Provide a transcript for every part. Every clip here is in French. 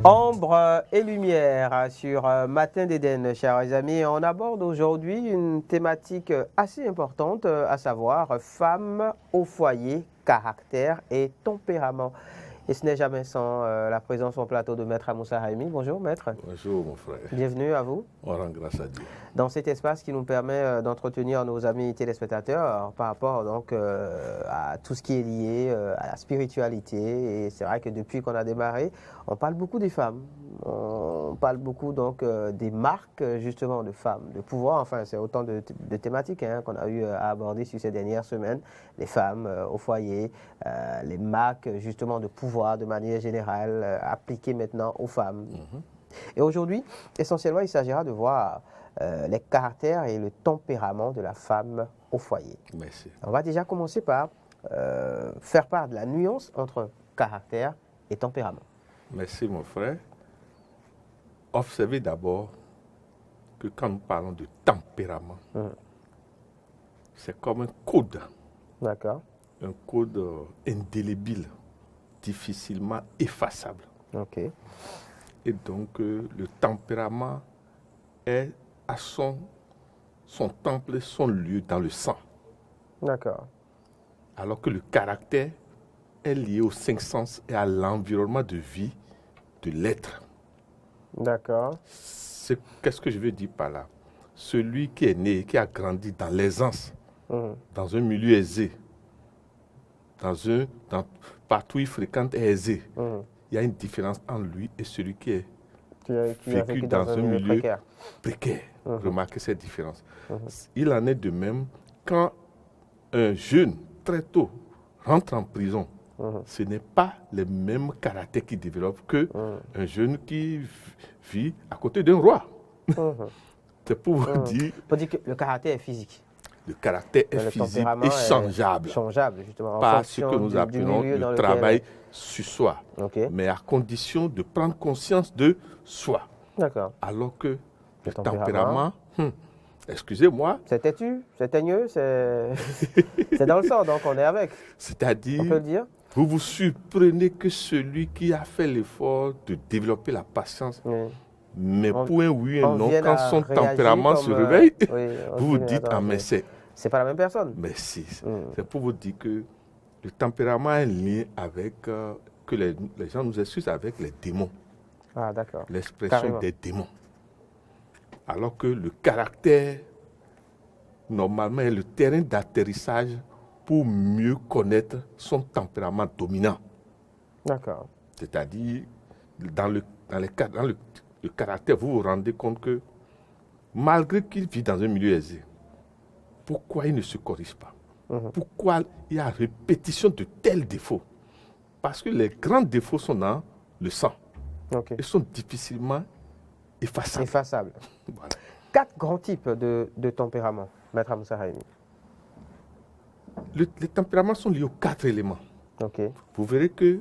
Ombre et lumière sur Matin d'Éden, chers amis. On aborde aujourd'hui une thématique assez importante, à savoir femmes au foyer, caractère et tempérament. Et ce n'est jamais sans la présence au plateau de Maître Amoussa Haïmi. Bonjour Maître. Bonjour mon frère. Bienvenue à vous. On rend grâce à Dieu. Dans cet espace qui nous permet d'entretenir nos amis téléspectateurs par rapport donc à tout ce qui est lié à la spiritualité. Et c'est vrai que depuis qu'on a démarré, on parle beaucoup des femmes. On parle beaucoup donc des marques justement de femmes, de pouvoir. Enfin, c'est autant de thématiques qu'on a eu à aborder sur ces dernières semaines. Les femmes au foyer, les marques justement de pouvoir de manière générale appliquées maintenant aux femmes. Et aujourd'hui, essentiellement, il s'agira de voir les caractères et le tempérament de la femme au foyer. Merci. On va déjà commencer par faire part de la nuance entre caractère et tempérament. Merci mon frère. Observez d'abord que quand nous parlons de tempérament, c'est comme un code. D'accord. Un code indélébile, difficilement effaçable. Ok. Et donc le tempérament est à son temple, son lieu dans le sang. D'accord. Alors que le caractère est lié aux cinq sens et à l'environnement de vie de l'être. D'accord. Qu'est-ce que je veux dire par là? Celui qui est né, qui a grandi dans l'aisance, dans un milieu aisé, partout où il fréquente est aisé. Il y a une différence entre lui et celui qui est vécu dans un milieu précaire. Remarquez cette différence. Il en est de même quand un jeune, très tôt, rentre en prison. Ce n'est pas le même caractère qu'il développe qu'un jeune qui vit à côté d'un roi. C'est pour vous dire... Pour dire que le caractère est physique. Le caractère est physique et changeable. Changeable, justement. Pas ce que nous appelons le travail sur soi. Mais à condition de prendre conscience de soi. D'accord. Alors que le tempérament, excusez-moi. C'est têtu, c'est teigneux, c'est dans le sang, donc on est avec. C'est-à-dire, on peut le dire. Vous vous surprenez que celui qui a fait l'effort de développer la patience, mais pour un oui et un non, quand son tempérament se réveille, vous vous dites, ah mais c'est pas la même personne. Mais si, c'est pour vous dire que le tempérament est lié avec, que les gens nous excusent avec les démons. Ah d'accord. L'expression des démons. Alors que le caractère, normalement, est le terrain d'atterrissage pour mieux connaître son tempérament dominant. D'accord. C'est-à-dire, dans le caractère, vous vous rendez compte que malgré qu'il vit dans un milieu aisé, pourquoi il ne se corrige pas? Pourquoi il y a répétition de tels défauts? Parce que les grands défauts sont dans le sang. Ils sont difficilement effaçables. Voilà. 4 grands types de tempérament, Maître Amoussa Haïmi. Les tempéraments sont liés aux 4 éléments. Vous verrez que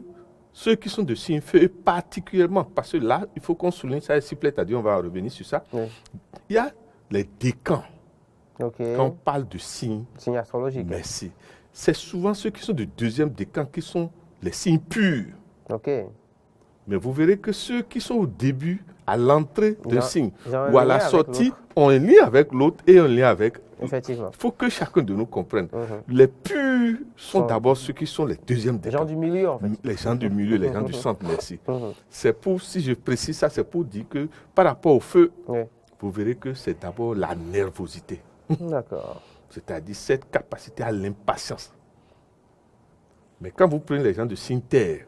ceux qui sont de signe feu, particulièrement, parce que là, il faut qu'on souligne ça, s'il plaît, on va revenir sur ça. Il y a les décans. Quand on parle de signes astrologiques. Merci. C'est souvent ceux qui sont du deuxième décan qui sont les signes purs. Mais vous verrez que ceux qui sont au début, à l'entrée d'un signe, ou à la sortie, ont un lien avec l'autre et un lien avec... Effectivement. Il faut que chacun de nous comprenne. Les purs sont d'abord ceux qui sont les deuxièmes décans. Les gens du milieu, en fait. Les gens du milieu, les gens du centre, merci. C'est pour, si je précise ça, c'est pour dire que par rapport au feu, vous verrez que c'est d'abord la nervosité. D'accord. C'est-à-dire cette capacité à l'impatience. Mais quand vous prenez les gens de signe terre,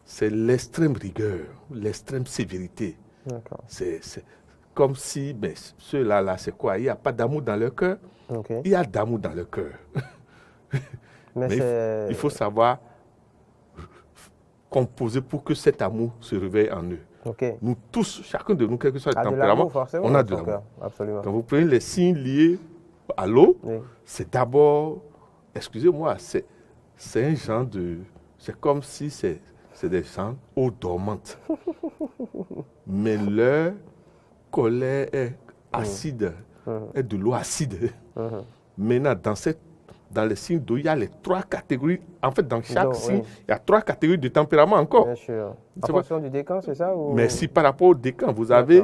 c'est l'extrême rigueur, l'extrême sévérité. C'est comme si, ceux-là, c'est quoi? Il n'y a pas d'amour dans leur cœur. Il y a d'amour dans leur cœur. Mais il faut savoir composer pour que cet amour se réveille en eux. Nous tous, chacun de nous, quel que soit le tempérament, on a de l'amour. Quand vous prenez les signes liés à l'eau, c'est d'abord, excusez-moi, c'est un genre de... C'est comme si c'est des gens eau dormante. Mais leur colère est acide, est de l'eau acide. Maintenant, dans les signes d'eau, il y a les 3 catégories. En fait, dans chaque signe, il y a 3 catégories de tempérament encore. Bien sûr. En fonction du décan, c'est ça ou... Mais si par rapport au décan, vous avez,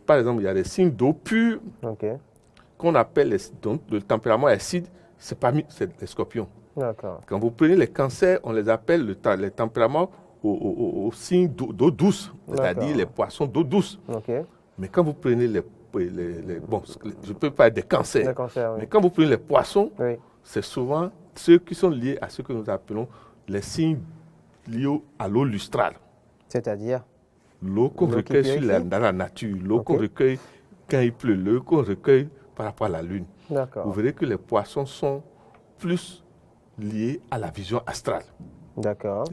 par exemple, il y a les signes d'eau pure qu'on appelle donc, le tempérament acide, c'est les scorpions. Quand vous prenez les cancers, on les appelle les tempéraments aux signes d'eau douce, c'est-à-dire les poissons d'eau douce. Mais quand vous prenez bon, je ne peux pas être des cancers, mais quand vous prenez les poissons, c'est souvent ceux qui sont liés à ce que nous appelons les signes liés à l'eau lustrale. C'est-à-dire l'eau qu'on recueille dans la nature, l'eau qu'on recueille quand il pleut, l'eau qu'on recueille par rapport à la lune. Vous verrez que les poissons sont plus liés à la vision astrale.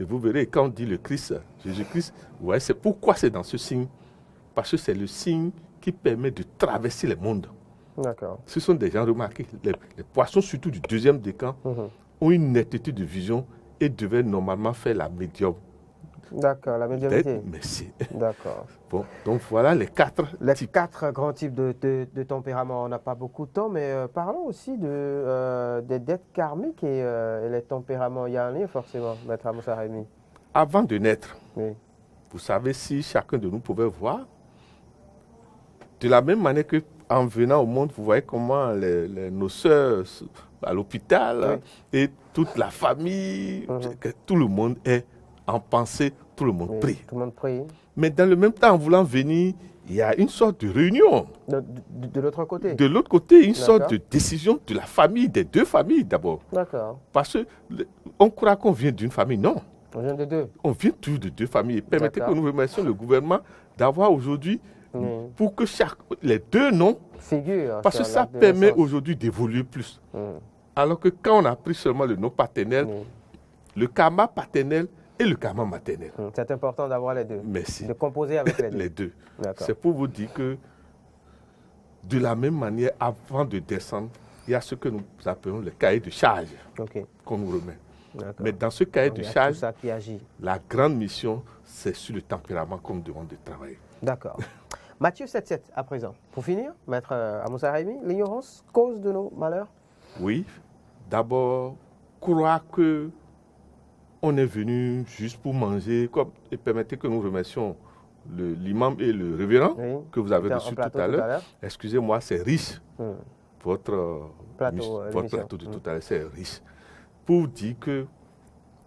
Et vous verrez, quand on dit le Christ, Jésus-Christ, c'est pourquoi c'est dans ce signe. Parce que c'est le signe qui permet de traverser les mondes. Ce sont des gens remarqués. Les poissons, surtout du 2e décan, ont une netteté de vision et devaient normalement faire la médium. La médiumnité. Merci. Bon, donc voilà les 4 types. 4 grands types de tempéraments. On n'a pas beaucoup de temps, mais parlons aussi des dettes karmiques et les tempéraments. Il y a un lien forcément, Maître Amoussa Rémy. Avant de naître, vous savez, si chacun de nous pouvait voir, de la même manière qu'en venant au monde, vous voyez comment nos sœurs à l'hôpital et toute la famille, tout le monde est en pensée, tout le monde prie. Tout le monde prie. Mais dans le même temps, en voulant venir, il y a une sorte de réunion. De l'autre côté. De l'autre côté, une sorte de décision de la famille, des 2 familles d'abord. Parce qu'on croit qu'on vient d'une famille, non. On vient de 2. On vient tous de 2 familles. Permettez que nous remercions le gouvernement d'avoir aujourd'hui, pour que les 2 noms figurent. Parce que ça permet aujourd'hui d'évoluer plus. Alors que quand on a pris seulement le nom paternel, le karma paternel et le karma maternel. C'est important d'avoir les 2. Merci. De composer avec les 2. Les 2. C'est pour vous dire que de la même manière, avant de descendre, il y a ce que nous appelons le cahier de charge qu'on nous remet. Mais dans ce cahier de charge, la grande mission, c'est sur le tempérament qu'on nous demande de travailler. D'accord. Matthieu 7,7 à présent. Pour finir, Maître Amoussa Rémy, l'ignorance, cause de nos malheurs? Oui. D'abord, croire que on est venu juste pour manger. Et permettez que nous remercions l'imam et le révérend que vous avez reçu tout à l'heure. Excusez-moi, c'est riche. Votre plateau de tout à l'heure, c'est riche. Pour dire qu'il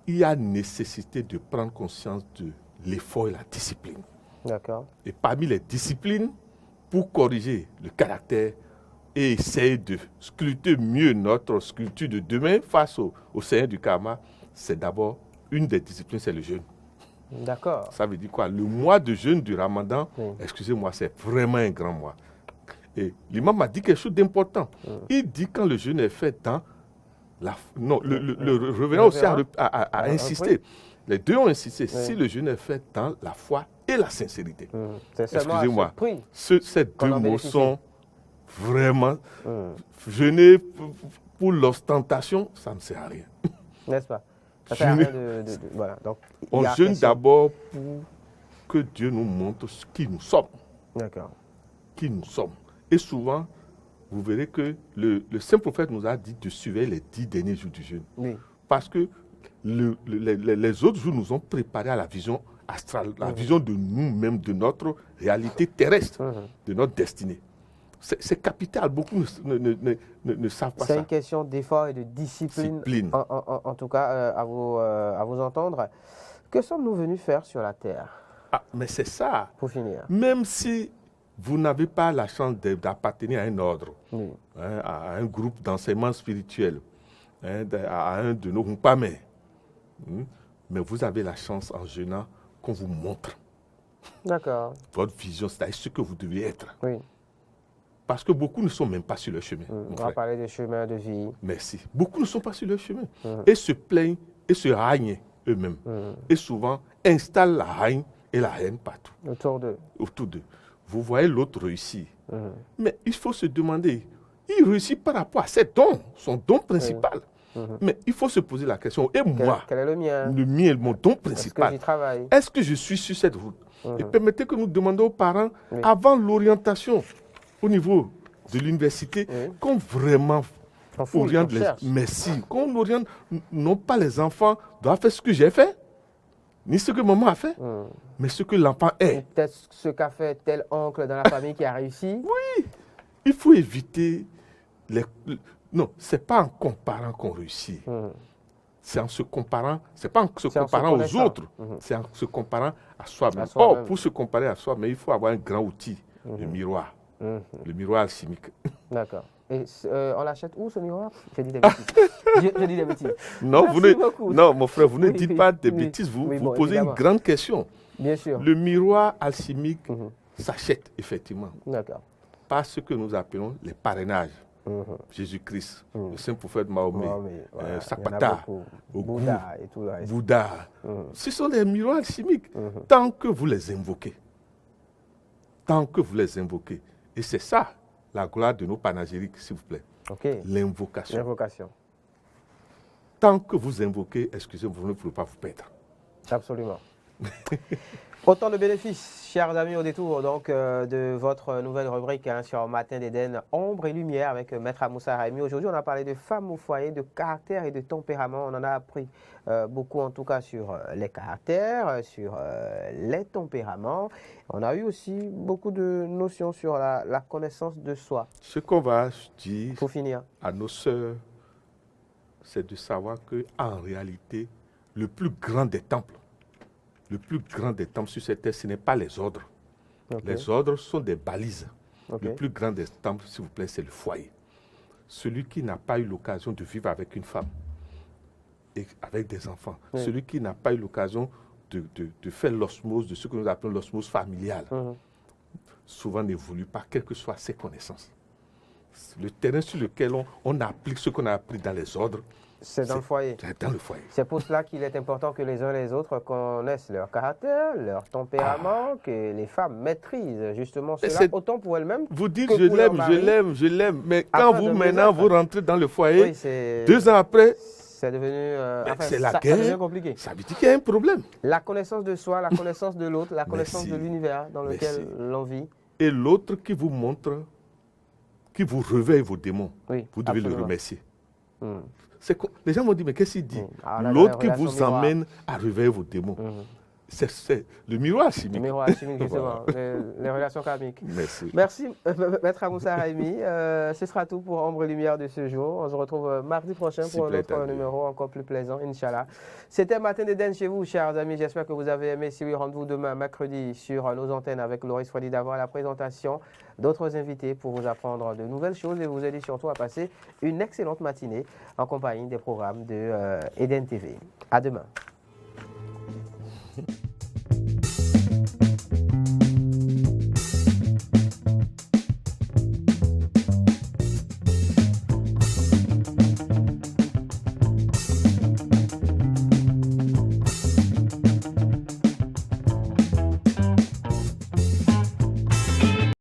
y a nécessité de prendre conscience de l'effort et la discipline. Et parmi les disciplines, pour corriger le caractère et essayer de sculpter mieux notre sculpture de demain face au Seigneur du karma, c'est d'abord une des disciplines, c'est le jeûne. Ça veut dire quoi? Le mois de jeûne du Ramadan, excusez-moi, c'est vraiment un grand mois. Et l'imam m'a dit quelque chose d'important. Il dit quand le jeûne est fait dans le révérend aussi a insisté. Les 2 ont insisté. Si le jeûne est fait dans la foi et la sincérité. Excusez-moi. Ces 2 mots sont vraiment... Jeûner pour l'ostentation, ça ne sert à rien. N'est-ce pas? Ça sert à rien voilà. Donc, on jeûne d'abord pour que Dieu nous montre qui nous sommes. Qui nous sommes. Et souvent, vous verrez que le saint prophète nous a dit de surveiller les 10 derniers jours du jeûne. Parce que les autres jours nous ont préparé à la vision astrale, la vision de nous-mêmes, de notre réalité terrestre, de notre destinée. C'est capital, beaucoup ne savent pas ça. C'est une question d'effort et de discipline. En tout cas, à vous entendre. Que sommes-nous venus faire sur la terre? Mais c'est ça. Pour finir. Même si vous n'avez pas la chance d'appartenir à un ordre, à un groupe d'enseignement spirituel, à un de nos mpamés, mais vous avez la chance en jeûnant qu'on vous montre votre vision, c'est-à-dire ce que vous devez être. Parce que beaucoup ne sont même pas sur le chemin. On va parler des chemins de vie. Merci. Beaucoup ne sont pas sur le chemin. Et se plaignent et se ragnent eux-mêmes. Et souvent installent la haine et la haine partout. Autour d'eux. Vous voyez l'autre réussir. Mais il faut se demander, il réussit par rapport à ses dons, son don principal. Mais il faut se poser la question, et moi, quel est le mien? Le mien, mon don principal. Est-ce que j'y travaille? Est-ce que je suis sur cette route? Et permettez que nous demandions aux parents, avant l'orientation, au niveau de l'université, qu'on vraiment oriente les... Merci. Quand on oriente, non pas les enfants doivent faire ce que j'ai fait, ni ce que maman a fait, mais ce que l'enfant est. Peut-être ce qu'a fait tel oncle dans la famille qui a réussi. Oui, il faut éviter les... Non, ce n'est pas en comparant qu'on réussit. C'est en se comparant, c'est pas en se comparant aux autres, c'est en se comparant à soi-même. Or, pour se comparer à soi-même, il faut avoir un grand outil, le miroir. Le miroir alchimique. D'accord. Et on l'achète où ce miroir? Je dis des bêtises. je dis des bêtises. Non, non, mon frère, vous ne dites pas des bêtises, vous posez une grande question. Bien sûr. Le miroir alchimique s'achète, effectivement. D'accord. Par ce que nous appelons les parrainages. Jésus-Christ, le saint prophète Mahomet, Sakpata, Bouddha et tout le reste. Bouddha. Ce sont des miroirs alchimiques. Tant que vous les invoquez. Tant que vous les invoquez. Et c'est ça, la gloire de nos panégyriques, s'il vous plaît. Okay. L'invocation. L'invocation. Tant que vous invoquez, excusez-moi, vous ne pouvez pas vous perdre. Absolument. Autant de bénéfices, chers amis, au détour donc, de votre nouvelle rubrique sur Matin d'Éden, Ombre et Lumière avec Maître Amoussa Raimi. Aujourd'hui, on a parlé de femmes au foyer, de caractère et de tempérament. On en a appris beaucoup, en tout cas, sur les caractères, sur les tempéraments. On a eu aussi beaucoup de notions sur la connaissance de soi. Ce qu'on va dire pour finir à nos sœurs, c'est de savoir qu'en réalité, le plus grand des temples, sur cette terre, ce n'est pas les ordres. Les ordres sont des balises. Le plus grand des temples, s'il vous plaît, c'est le foyer. Celui qui n'a pas eu l'occasion de vivre avec une femme et avec des enfants, celui qui n'a pas eu l'occasion de faire l'osmose, de ce que nous appelons l'osmose familiale, souvent n'évolue pas, quelles que soient ses connaissances. Le terrain sur lequel on applique ce qu'on a appris dans les ordres, c'est dans le foyer. C'est dans le foyer. C'est pour cela qu'il est important que les uns et les autres connaissent leur caractère, leur tempérament, que les femmes maîtrisent justement cela autant pour elles-mêmes. Vous dites je l'aime, mais quand vous maintenant vous rentrez dans le foyer, 2 ans après, c'est devenu c'est la guerre. Ça devient compliqué. Ça veut dire qu'il y a un problème. La connaissance de soi, la connaissance de l'autre, la connaissance de l'univers dans lequel l'on vit. Et l'autre qui vous montre, qui vous réveille vos démons, vous devez le remercier. Les gens m'ont dit, mais qu'est-ce qu'il dit? L'autre qui vous emmène à réveiller vos démons. C'est le miroir chimique. Le miroir chimique, justement, les relations karmiques. Merci. Merci, Maître Amoussa Raimi. Ce sera tout pour Ombre et Lumière de ce jour. On se retrouve mardi prochain pour un autre numéro encore plus plaisant, Inch'Allah. C'était Matin d'Éden chez vous, chers amis. J'espère que vous avez aimé. Si oui, rendez-vous demain, mercredi, sur nos antennes avec Loris Fouadi d'avoir la présentation d'autres invités pour vous apprendre de nouvelles choses et vous aider surtout à passer une excellente matinée en compagnie des programmes de Eden TV. À demain.